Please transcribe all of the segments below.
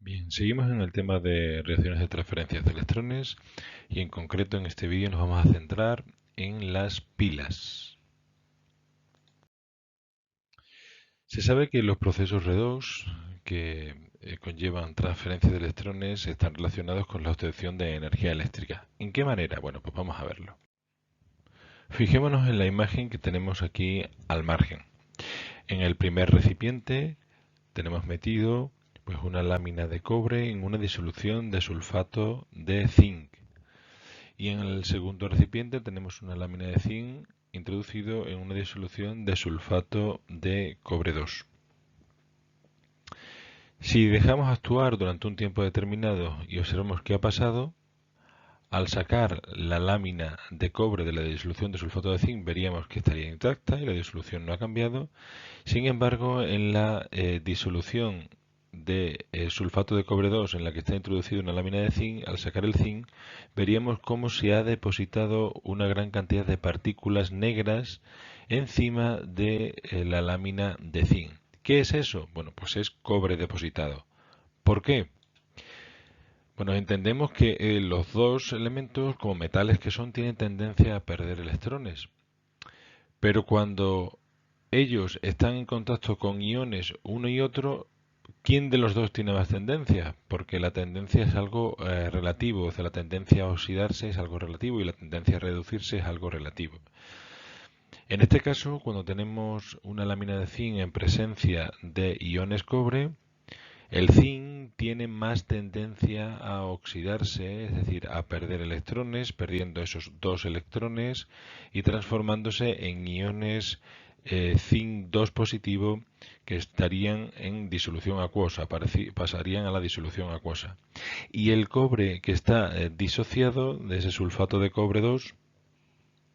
Bien, seguimos en el tema de reacciones de transferencias de electrones y en concreto en este vídeo nos vamos a centrar en las pilas. Se sabe que los procesos redox que conllevan transferencia de electrones están relacionados con la obtención de energía eléctrica. ¿En qué manera? Bueno, pues vamos a verlo. Fijémonos en la imagen que tenemos aquí al margen. En el primer recipiente tenemos metido pues una lámina de cobre en una disolución de sulfato de zinc. Y en el segundo recipiente tenemos una lámina de zinc introducido en una disolución de sulfato de cobre 2. Si dejamos actuar durante un tiempo determinado y observamos qué ha pasado, al sacar la lámina de cobre de la disolución de sulfato de zinc veríamos que estaría intacta y la disolución no ha cambiado. Sin embargo, en la disolución de sulfato de cobre 2 en la que está introducida una lámina de zinc, al sacar el zinc, veríamos cómo se ha depositado una gran cantidad de partículas negras encima de la lámina de zinc. ¿Qué es eso? Bueno, pues es cobre depositado. ¿Por qué? Bueno, entendemos que los dos elementos, como metales que son, tienen tendencia a perder electrones. Pero cuando ellos están en contacto con iones uno y otro, ¿quién de los dos tiene más tendencia? Porque la tendencia es algo relativo, o sea, la tendencia a oxidarse es algo relativo y la tendencia a reducirse es algo relativo. En este caso, cuando tenemos una lámina de zinc en presencia de iones cobre, el zinc tiene más tendencia a oxidarse, es decir, a perder electrones, perdiendo esos dos electrones y transformándose en iones zinc 2 positivo que estarían en disolución acuosa, pasarían a la disolución acuosa. Y el cobre que está disociado de ese sulfato de cobre 2,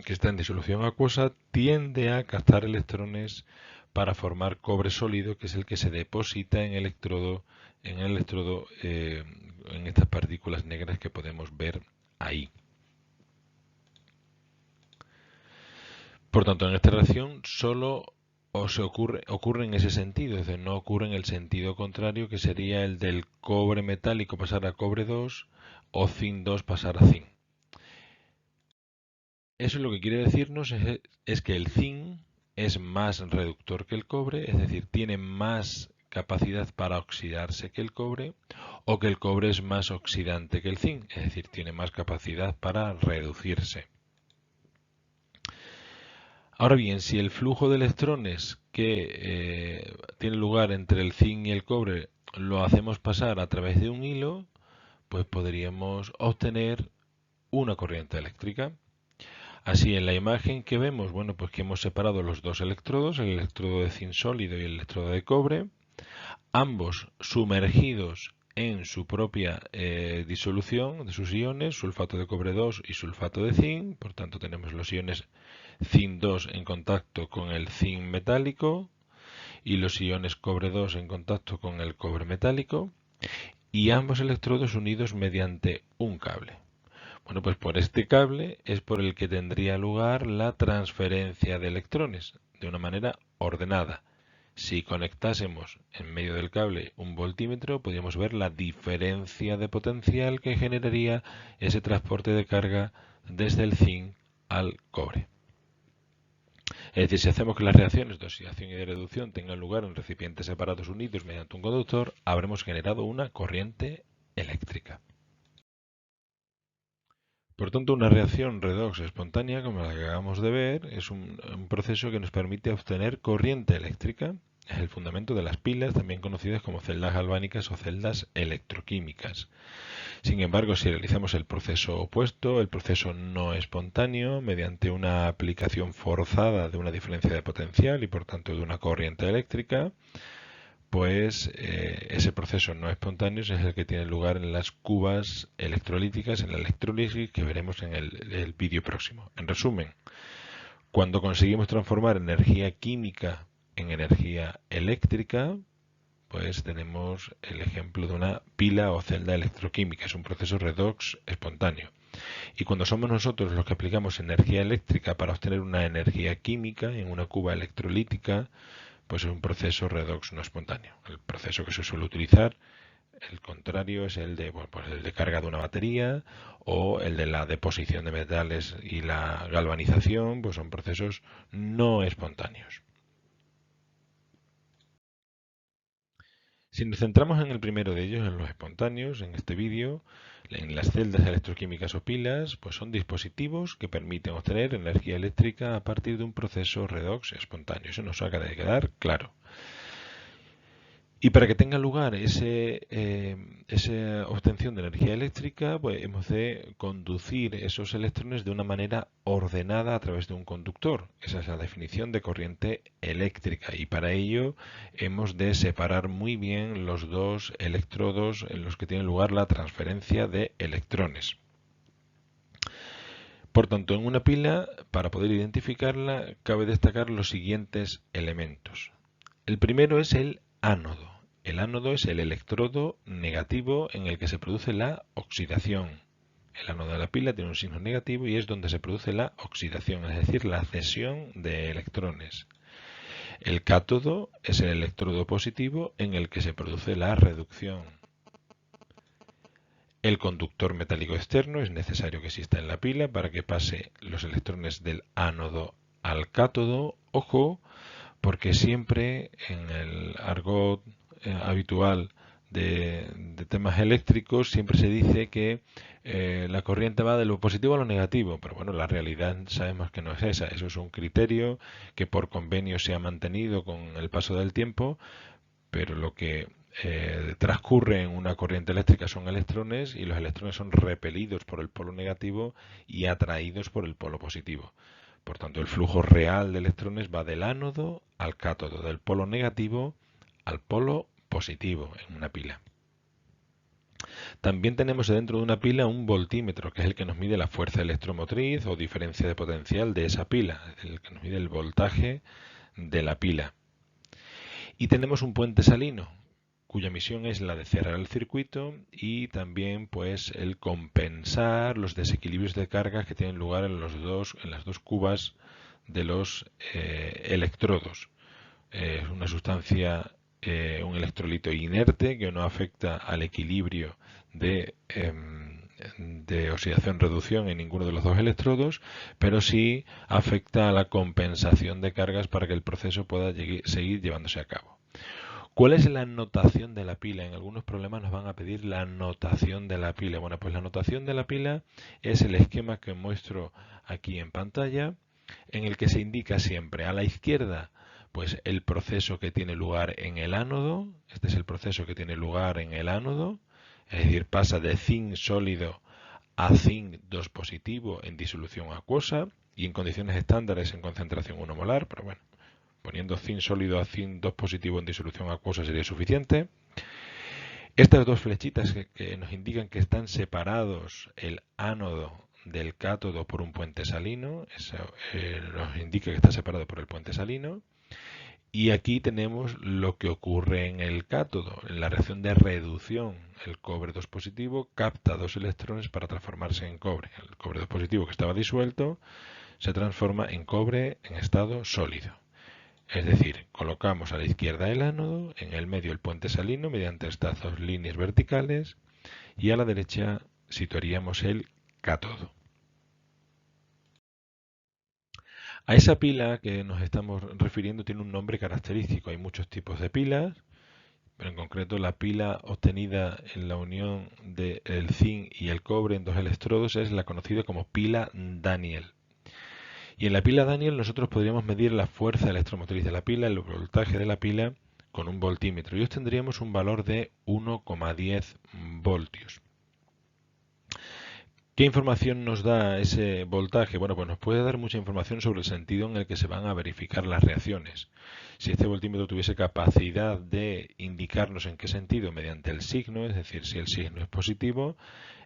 que está en disolución acuosa, tiende a captar electrones para formar cobre sólido, que es el que se deposita en el electrodo en estas partículas negras que podemos ver ahí. Por tanto, en esta reacción solo ocurre en ese sentido, es decir, no ocurre en el sentido contrario, que sería el del cobre metálico pasar a cobre 2 o zinc 2 pasar a zinc. Eso lo que quiere decirnos es que el zinc es más reductor que el cobre, es decir, tiene más capacidad para oxidarse que el cobre, o que el cobre es más oxidante que el zinc, es decir, tiene más capacidad para reducirse. Ahora bien, si el flujo de electrones que tiene lugar entre el zinc y el cobre lo hacemos pasar a través de un hilo, pues podríamos obtener una corriente eléctrica. Así, en la imagen que vemos, bueno, pues que hemos separado los dos electrodos, el electrodo de zinc sólido y el electrodo de cobre, ambos sumergidos en su propia disolución de sus iones, sulfato de cobre 2 y sulfato de zinc, por tanto tenemos los iones zinc 2 en contacto con el zinc metálico y los iones cobre 2 en contacto con el cobre metálico, y ambos electrodos unidos mediante un cable. Bueno, pues por este cable es por el que tendría lugar la transferencia de electrones de una manera ordenada. Si conectásemos en medio del cable un voltímetro, podríamos ver la diferencia de potencial que generaría ese transporte de carga desde el zinc al cobre. Es decir, si hacemos que las reacciones de oxidación y de reducción tengan lugar en recipientes separados unidos mediante un conductor, habremos generado una corriente eléctrica. Por tanto, una reacción redox espontánea, como la que acabamos de ver, es un proceso que nos permite obtener corriente eléctrica. Es el fundamento de las pilas, también conocidas como celdas galvánicas o celdas electroquímicas. Sin embargo, si realizamos el proceso opuesto, el proceso no espontáneo, mediante una aplicación forzada de una diferencia de potencial y por tanto de una corriente eléctrica, pues ese proceso no espontáneo es el que tiene lugar en las cubas electrolíticas, en la electrólisis que veremos en el vídeo próximo. En resumen, cuando conseguimos transformar energía química en energía eléctrica, pues tenemos el ejemplo de una pila o celda electroquímica, es un proceso redox espontáneo. Y cuando somos nosotros los que aplicamos energía eléctrica para obtener una energía química en una cuba electrolítica, pues es un proceso redox no espontáneo, el proceso que se suele utilizar el contrario es el de, bueno, pues el de carga de una batería o el de la deposición de metales y la galvanización, pues son procesos no espontáneos. Si nos centramos en el primero de ellos, en los espontáneos, en este vídeo, en las celdas electroquímicas o pilas, pues son dispositivos que permiten obtener energía eléctrica a partir de un proceso redox espontáneo. Eso nos acaba de quedar claro. Y para que tenga lugar esa obtención de energía eléctrica, pues hemos de conducir esos electrones de una manera ordenada a través de un conductor. Esa es la definición de corriente eléctrica. Y para ello hemos de separar muy bien los dos electrodos en los que tiene lugar la transferencia de electrones. Por tanto, en una pila, para poder identificarla, cabe destacar los siguientes elementos. El primero es el ánodo. El ánodo es el electrodo negativo en el que se produce la oxidación. El ánodo de la pila tiene un signo negativo y es donde se produce la oxidación, es decir, la cesión de electrones. El cátodo es el electrodo positivo en el que se produce la reducción. El conductor metálico externo es necesario que exista en la pila para que pase los electrones del ánodo al cátodo. Ojo, porque siempre en el argot habitual de temas eléctricos siempre se dice que la corriente va de lo positivo a lo negativo, pero bueno, la realidad sabemos que no es esa. Eso es un criterio que por convenio se ha mantenido con el paso del tiempo, pero lo que transcurre en una corriente eléctrica son electrones y los electrones son repelidos por el polo negativo y atraídos por el polo positivo. Por tanto, el flujo real de electrones va del ánodo al cátodo, del polo negativo al polo positivo en una pila. También tenemos dentro de una pila un voltímetro, que es el que nos mide la fuerza electromotriz o diferencia de potencial de esa pila, el que nos mide el voltaje de la pila. Y tenemos un puente salino, cuya misión es la de cerrar el circuito y también pues el compensar los desequilibrios de carga que tienen lugar en las dos cubas de los electrodos. Es una sustancia, un electrolito inerte que no afecta al equilibrio de oxidación-reducción en ninguno de los dos electrodos, pero sí afecta a la compensación de cargas para que el proceso pueda seguir llevándose a cabo. ¿Cuál es la notación de la pila? En algunos problemas nos van a pedir la notación de la pila. Bueno, pues la notación de la pila es el esquema que muestro aquí en pantalla, en el que se indica siempre a la izquierda pues el proceso que tiene lugar en el ánodo. Este es el proceso que tiene lugar en el ánodo, es decir, pasa de zinc sólido a zinc 2 positivo en disolución acuosa y en condiciones estándares en concentración 1 molar, pero bueno, poniendo zinc sólido a zinc 2 positivo en disolución acuosa sería suficiente. Estas dos flechitas que nos indican que están separados el ánodo del cátodo por un puente salino, eso nos indica que está separado por el puente salino. Y aquí tenemos lo que ocurre en el cátodo, en la reacción de reducción. El cobre 2 positivo capta 2 electrones para transformarse en cobre. El cobre 2 positivo que estaba disuelto se transforma en cobre en estado sólido. Es decir, colocamos a la izquierda el ánodo, en el medio el puente salino mediante estas dos líneas verticales y a la derecha situaríamos el cátodo. A esa pila que nos estamos refiriendo tiene un nombre característico. Hay muchos tipos de pilas, pero en concreto la pila obtenida en la unión del zinc y el cobre en dos electrodos es la conocida como pila Daniell. Y en la pila Daniell nosotros podríamos medir la fuerza electromotriz de la pila, el voltaje de la pila, con un voltímetro y obtendríamos un valor de 1,10 voltios. ¿Qué información nos da ese voltaje? Bueno, pues nos puede dar mucha información sobre el sentido en el que se van a verificar las reacciones. Si este voltímetro tuviese capacidad de indicarnos en qué sentido mediante el signo, es decir, si el signo es positivo,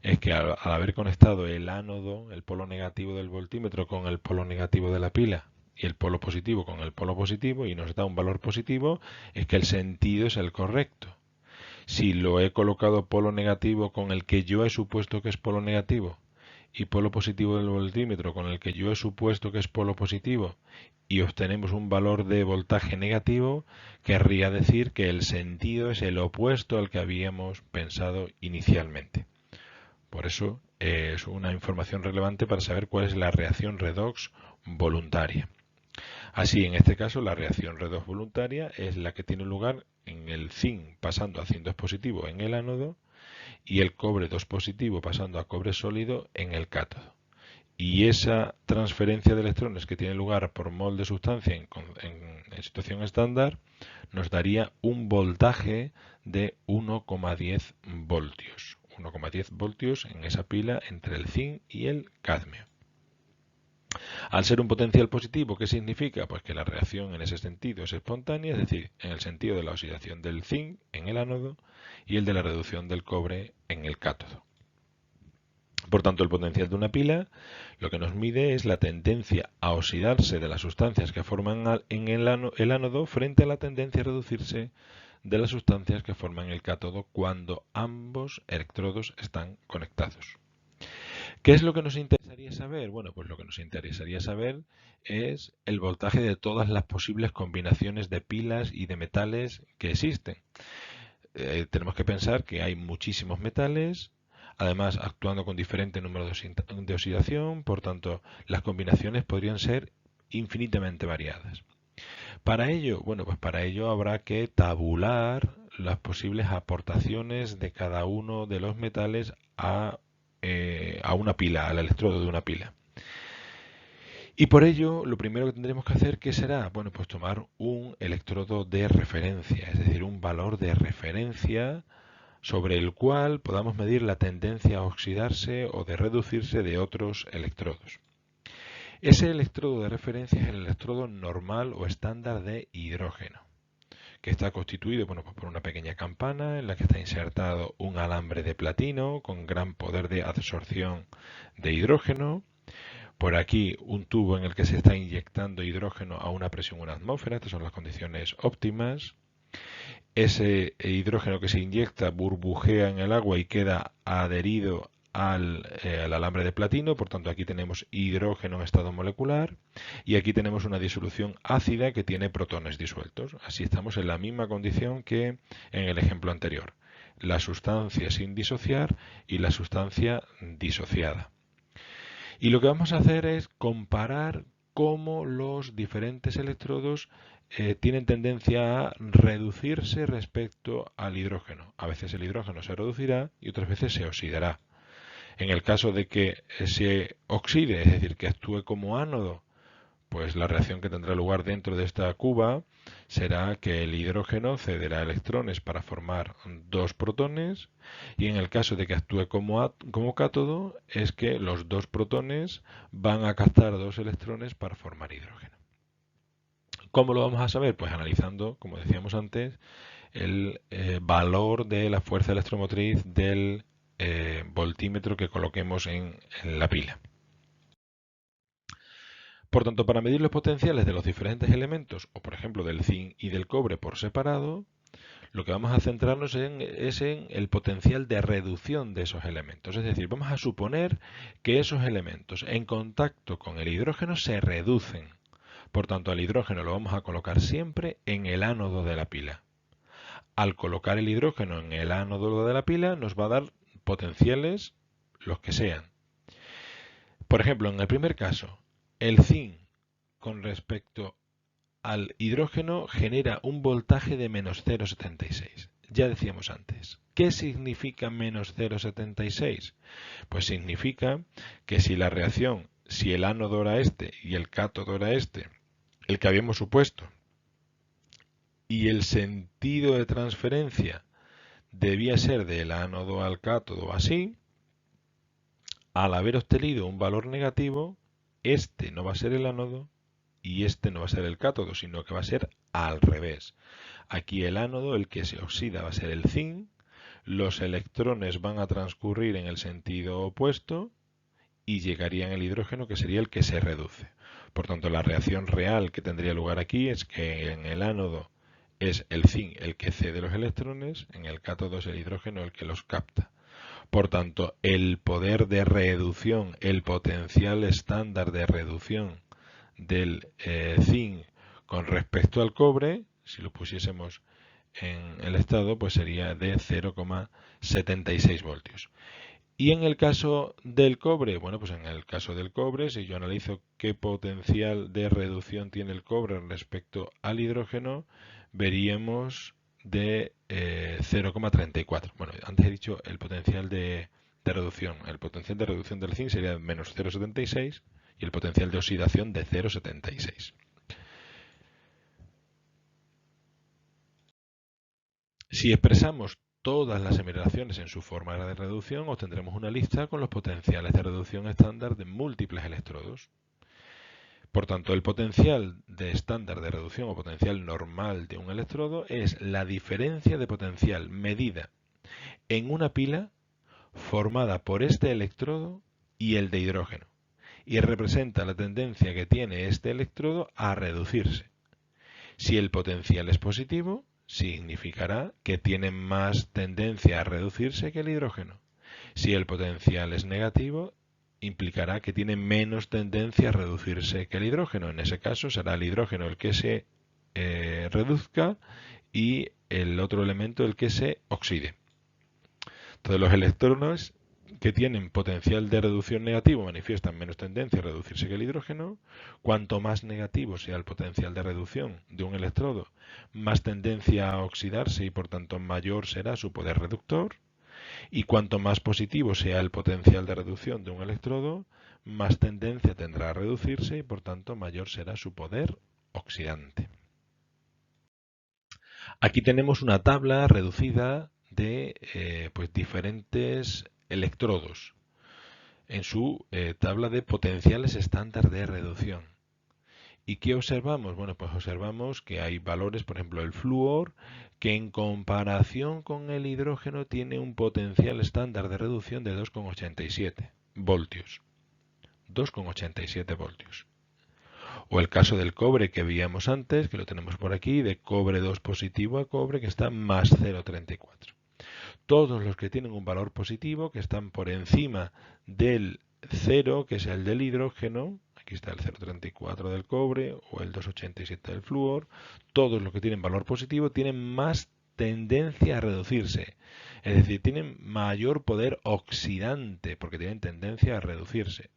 es que al haber conectado el ánodo, el polo negativo del voltímetro con el polo negativo de la pila y el polo positivo con el polo positivo y nos da un valor positivo, es que el sentido es el correcto. Si lo he colocado polo negativo con el que yo he supuesto que es polo negativo y polo positivo del voltímetro con el que yo he supuesto que es polo positivo y obtenemos un valor de voltaje negativo, querría decir que el sentido es el opuesto al que habíamos pensado inicialmente. Por eso es una información relevante para saber cuál es la reacción redox voluntaria. Así, en este caso, la reacción redox voluntaria es la que tiene lugar en el zinc pasando a zinc 2 positivo en el ánodo y el cobre 2 positivo pasando a cobre sólido en el cátodo. Y esa transferencia de electrones que tiene lugar por mol de sustancia en situación estándar nos daría un voltaje de 1,10 voltios. 1,10 voltios en esa pila entre el zinc y el cadmio. Al ser un potencial positivo, ¿qué significa? Pues que la reacción en ese sentido es espontánea, es decir, en el sentido de la oxidación del zinc en el ánodo y el de la reducción del cobre en el cátodo. Por tanto, el potencial de una pila lo que nos mide es la tendencia a oxidarse de las sustancias que forman en el ánodo frente a la tendencia a reducirse de las sustancias que forman el cátodo cuando ambos electrodos están conectados. ¿Qué es lo que nos interesaría saber? Bueno, pues lo que nos interesaría saber es el voltaje de todas las posibles combinaciones de pilas y de metales que existen. Tenemos que pensar que hay muchísimos metales, además actuando con diferente número de oxidación, por tanto las combinaciones podrían ser infinitamente variadas. Para ello, bueno, pues para ello habrá que tabular las posibles aportaciones de cada uno de los metales a una pila, al electrodo de una pila. Y por ello, lo primero que tendremos que hacer, ¿qué será? Bueno, pues tomar un electrodo de referencia, es decir, un valor de referencia sobre el cual podamos medir la tendencia a oxidarse o de reducirse de otros electrodos. Ese electrodo de referencia es el electrodo normal o estándar de hidrógeno, que está constituido pues por una pequeña campana en la que está insertado un alambre de platino con gran poder de absorción de hidrógeno. Por aquí un tubo en el que se está inyectando hidrógeno a una presión 1 atmósfera, estas son las condiciones óptimas. Ese hidrógeno que se inyecta burbujea en el agua y queda adherido al alambre de platino, por tanto aquí tenemos hidrógeno en estado molecular y aquí tenemos una disolución ácida que tiene protones disueltos. Así estamos en la misma condición que en el ejemplo anterior, la sustancia sin disociar y la sustancia disociada. Y lo que vamos a hacer es comparar cómo los diferentes electrodos tienen tendencia a reducirse respecto al hidrógeno. A veces el hidrógeno se reducirá y otras veces se oxidará. En el caso de que se oxide, es decir, que actúe como ánodo, pues la reacción que tendrá lugar dentro de esta cuba será que el hidrógeno cederá electrones para formar dos protones y en el caso de que actúe como cátodo es que los dos protones van a captar dos electrones para formar hidrógeno. ¿Cómo lo vamos a saber? Pues analizando, como decíamos antes, el valor de la fuerza electromotriz del voltímetro que coloquemos en la pila. Por tanto, para medir los potenciales de los diferentes elementos, o por ejemplo del zinc y del cobre por separado, lo que vamos a centrarnos es en el potencial de reducción de esos elementos. Es decir, vamos a suponer que esos elementos en contacto con el hidrógeno se reducen. Por tanto, al hidrógeno lo vamos a colocar siempre en el ánodo de la pila. Al colocar el hidrógeno en el ánodo de la pila nos va a dar potenciales los que sean. Por ejemplo, en el primer caso, el zinc con respecto al hidrógeno genera un voltaje de menos 0,76. Ya decíamos antes. ¿Qué significa menos 0,76? Pues significa que si la reacción, si el ánodo era este y el cátodo era este, el que habíamos supuesto, y el sentido de transferencia debía ser del ánodo al cátodo así, al haber obtenido un valor negativo, este no va a ser el ánodo y este no va a ser el cátodo, sino que va a ser al revés. Aquí el ánodo, el que se oxida, va a ser el zinc, los electrones van a transcurrir en el sentido opuesto y llegarían el hidrógeno, que sería el que se reduce. Por tanto, la reacción real que tendría lugar aquí es que en el ánodo es el zinc el que cede los electrones, en el cátodo es el hidrógeno el que los capta. Por tanto, el poder de reducción, el potencial estándar de reducción del zinc con respecto al cobre, si lo pusiésemos en el estado, pues sería de 0,76 voltios. Y en el caso del cobre, bueno, pues en el caso del cobre, si yo analizo qué potencial de reducción tiene el cobre respecto al hidrógeno, veríamos de 0,34. Bueno, antes he dicho el potencial de reducción. El potencial de reducción del zinc sería de menos 0,76 y el potencial de oxidación de 0,76. Si expresamos todas las emigraciones en su forma de reducción, obtendremos una lista con los potenciales de reducción estándar de múltiples electrodos. Por tanto, el potencial de estándar de reducción o potencial normal de un electrodo es la diferencia de potencial medida en una pila formada por este electrodo y el de hidrógeno, y representa la tendencia que tiene este electrodo a reducirse. Si el potencial es positivo, significará que tiene más tendencia a reducirse que el hidrógeno. Si el potencial es negativo, implicará que tiene menos tendencia a reducirse que el hidrógeno. En ese caso será el hidrógeno el que se reduzca y el otro elemento el que se oxide. Entonces los electrones que tienen potencial de reducción negativo manifiestan menos tendencia a reducirse que el hidrógeno. Cuanto más negativo sea el potencial de reducción de un electrodo, más tendencia a oxidarse y por tanto mayor será su poder reductor. Y cuanto más positivo sea el potencial de reducción de un electrodo, más tendencia tendrá a reducirse y por tanto mayor será su poder oxidante. Aquí tenemos una tabla reducida de pues diferentes electrodos en su tabla de potenciales estándar de reducción. ¿Y qué observamos? Bueno, pues observamos que hay valores, por ejemplo, el flúor, que en comparación con el hidrógeno tiene un potencial estándar de reducción de 2,87 voltios. 2,87 voltios. O el caso del cobre que veíamos antes, que lo tenemos por aquí, de cobre 2 positivo a cobre, que está más 0,34. Todos los que tienen un valor positivo, que están por encima del 0, que es el del hidrógeno, aquí está el 0,34 del cobre o el 2,87 del flúor, todos los que tienen valor positivo tienen más tendencia a reducirse, es decir, tienen mayor poder oxidante porque tienen tendencia a reducirse.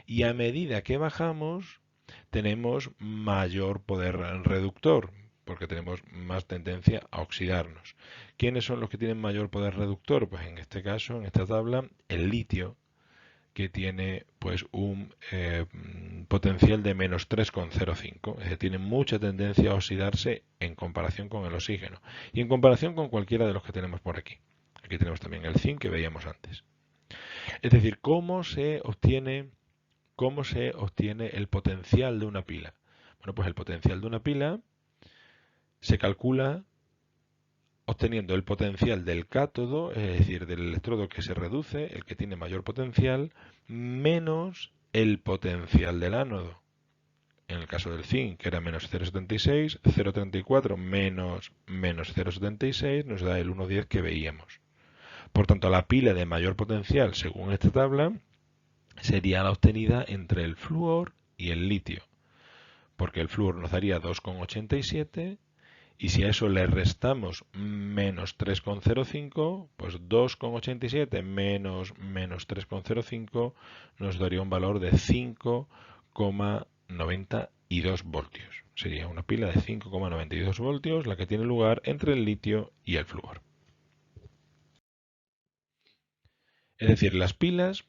Y a medida que bajamos, tenemos mayor poder reductor, porque tenemos más tendencia a oxidarnos. ¿Quiénes son los que tienen mayor poder reductor? Pues en este caso, en esta tabla, el litio, que tiene pues un potencial de menos 3,05, es decir, tiene mucha tendencia a oxidarse en comparación con el oxígeno y en comparación con cualquiera de los que tenemos por aquí. Aquí tenemos también el zinc que veíamos antes. Es decir, ¿cómo se obtiene el potencial de una pila? Bueno, pues el potencial de una pila se calcula obteniendo el potencial del cátodo, es decir, del electrodo que se reduce, el que tiene mayor potencial, menos el potencial del ánodo. En el caso del zinc, que era menos 0,76, 0,34 menos 0,76 nos da el 1,10 que veíamos. Por tanto, la pila de mayor potencial, según esta tabla, sería la obtenida entre el flúor y el litio, porque el flúor nos daría 2,87 y si a eso le restamos menos 3,05, pues 2,87 menos 3,05 nos daría un valor de 5,92 voltios. Sería una pila de 5,92 voltios la que tiene lugar entre el litio y el flúor. Es decir, las pilas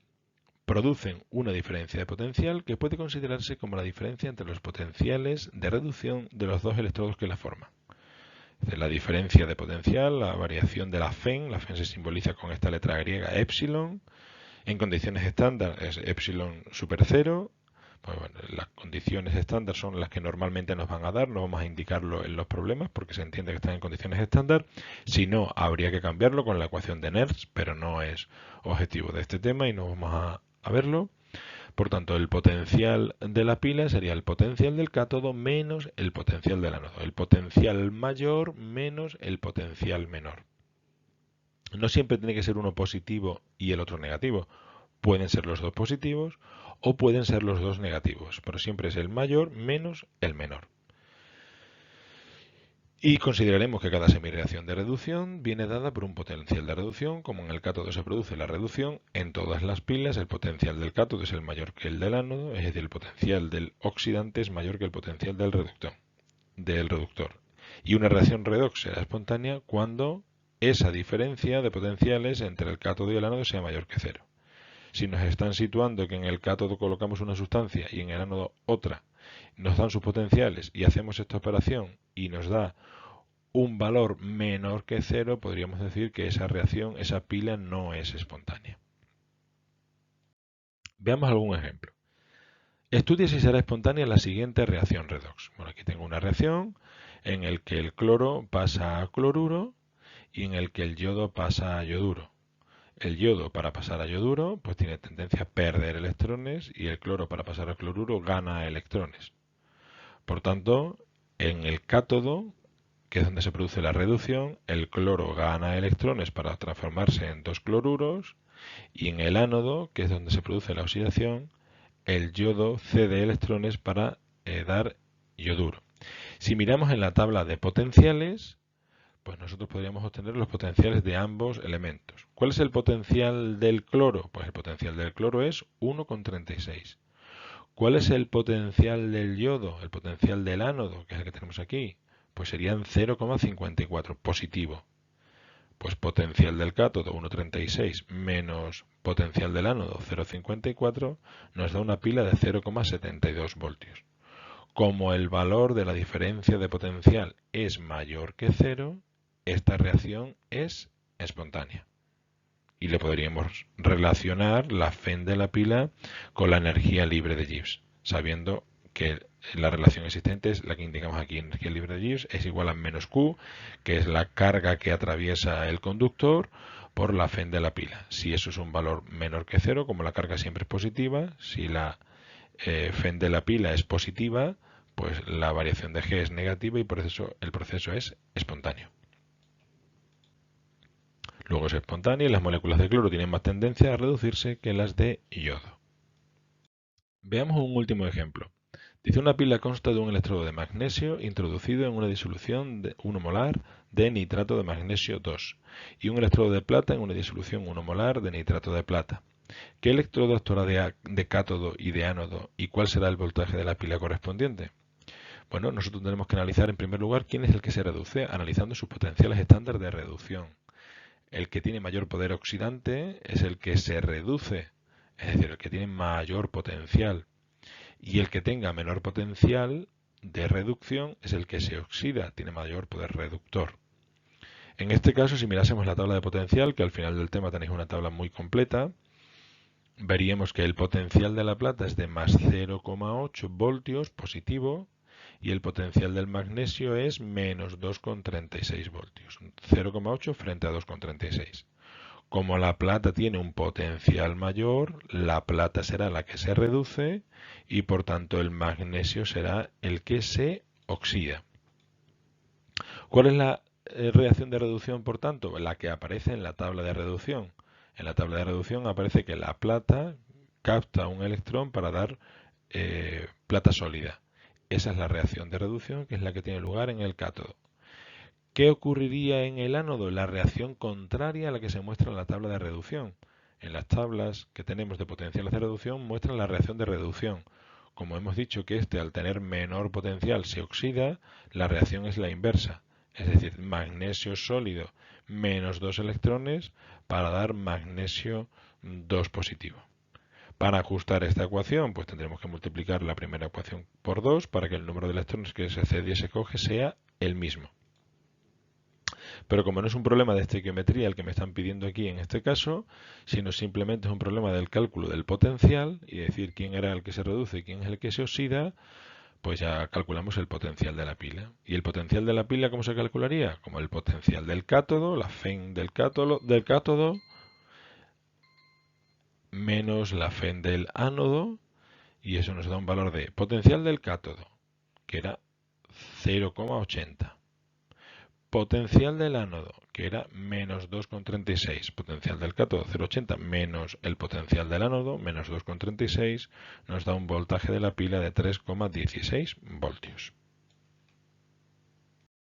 producen una diferencia de potencial que puede considerarse como la diferencia entre los potenciales de reducción de los dos electrodos que la forman. La diferencia de potencial, la variación de la Fe se simboliza con esta letra griega epsilon. En condiciones estándar es epsilon super 0. Pues bueno, las condiciones estándar son las que normalmente nos van a dar, no vamos a indicarlo en los problemas porque se entiende que están en condiciones estándar. Si no, habría que cambiarlo con la ecuación de Nernst, pero no es objetivo de este tema y no vamos a verlo. Por tanto, el potencial de la pila sería el potencial del cátodo menos el potencial del ánodo. El potencial mayor menos el potencial menor. No siempre tiene que ser uno positivo y el otro negativo. Pueden ser los dos positivos o pueden ser los dos negativos, pero siempre es el mayor menos el menor. Y consideraremos que cada semireacción de reducción viene dada por un potencial de reducción. Como en el cátodo se produce la reducción, en todas las pilas el potencial del cátodo es el mayor que el del ánodo, es decir, el potencial del oxidante es mayor que el potencial del reductor. Y una reacción redox será espontánea cuando esa diferencia de potenciales entre el cátodo y el ánodo sea mayor que cero. Si nos están situando que en el cátodo colocamos una sustancia y en el ánodo otra, nos dan sus potenciales y hacemos esta operación y nos da un valor menor que cero, podríamos decir que esa reacción, esa pila no es espontánea. Veamos algún ejemplo. Estudia si será espontánea la siguiente reacción redox. Bueno, aquí tengo una reacción en el que el cloro pasa a cloruro y en el que el yodo pasa a yoduro. El yodo para pasar a yoduro pues tiene tendencia a perder electrones y el cloro para pasar a cloruro gana electrones. Por tanto, en el cátodo, que es donde se produce la reducción, el cloro gana electrones para transformarse en dos cloruros y en el ánodo, que es donde se produce la oxidación, el yodo cede electrones para dar yoduro. Si miramos en la tabla de potenciales, pues nosotros podríamos obtener los potenciales de ambos elementos. ¿Cuál es el potencial del cloro? Pues el potencial del cloro es 1,36. ¿Cuál es el potencial del yodo? El potencial del ánodo, que es el que tenemos aquí, pues serían 0,54 positivo. Pues potencial del cátodo 1,36 menos potencial del ánodo 0,54 nos da una pila de 0,72 voltios. Como el valor de la diferencia de potencial es mayor que cero, esta reacción es espontánea. Y le podríamos relacionar la FEN de la pila con la energía libre de Gibbs, sabiendo que la relación existente es la que indicamos aquí, energía libre de Gibbs es igual a menos Q, que es la carga que atraviesa el conductor, por la FEN de la pila. Si eso es un valor menor que cero, como la carga siempre es positiva, si la FEN de la pila es positiva, pues la variación de G es negativa y por eso el proceso es espontáneo. Luego es espontánea y las moléculas de cloro tienen más tendencia a reducirse que las de yodo. Veamos un último ejemplo. Dice una pila consta de un electrodo de magnesio introducido en una disolución de 1 molar de nitrato de magnesio 2 y un electrodo de plata en una disolución 1 molar de nitrato de plata. ¿Qué electrodo actuará de cátodo y de ánodo y cuál será el voltaje de la pila correspondiente? Bueno, nosotros tenemos que analizar en primer lugar quién es el que se reduce, analizando sus potenciales estándar de reducción. El que tiene mayor poder oxidante es el que se reduce, es decir, el que tiene mayor potencial. Y el que tenga menor potencial de reducción es el que se oxida, tiene mayor poder reductor. En este caso, si mirásemos la tabla de potencial, que al final del tema tenéis una tabla muy completa, veríamos que el potencial de la plata es de más 0,8 voltios positivo y el potencial del magnesio es menos 2,36 voltios. 0,8 frente a 2,36. Como la plata tiene un potencial mayor, la plata será la que se reduce y por tanto el magnesio será el que se oxida. ¿Cuál es la reacción de reducción, por tanto? La que aparece en la tabla de reducción. En la tabla de reducción aparece que la plata capta un electrón para dar plata sólida. Esa es la reacción de reducción, que es la que tiene lugar en el cátodo. ¿Qué ocurriría en el ánodo? La reacción contraria a la que se muestra en la tabla de reducción. En las tablas que tenemos de potenciales de reducción muestran la reacción de reducción. Como hemos dicho que este al tener menor potencial se oxida, la reacción es la inversa. Es decir, magnesio sólido menos 2 electrones para dar magnesio 2 positivo. Para ajustar esta ecuación, pues tendremos que multiplicar la primera ecuación por 2 para que el número de electrones que se cede y se coge sea el mismo. Pero como no es un problema de estequiometría el que me están pidiendo aquí en este caso, sino simplemente es un problema del cálculo del potencial y decir quién era el que se reduce y quién es el que se oxida, pues ya calculamos el potencial de la pila. ¿Y el potencial de la pila cómo se calcularía? Como el potencial del cátodo, la FEN del cátodo menos la FEN del ánodo, y eso nos da un valor de potencial del cátodo, que era 0,80. Potencial del ánodo, que era menos 2,36, potencial del cátodo 0,80 menos el potencial del ánodo, menos 2,36, nos da un voltaje de la pila de 3,16 voltios.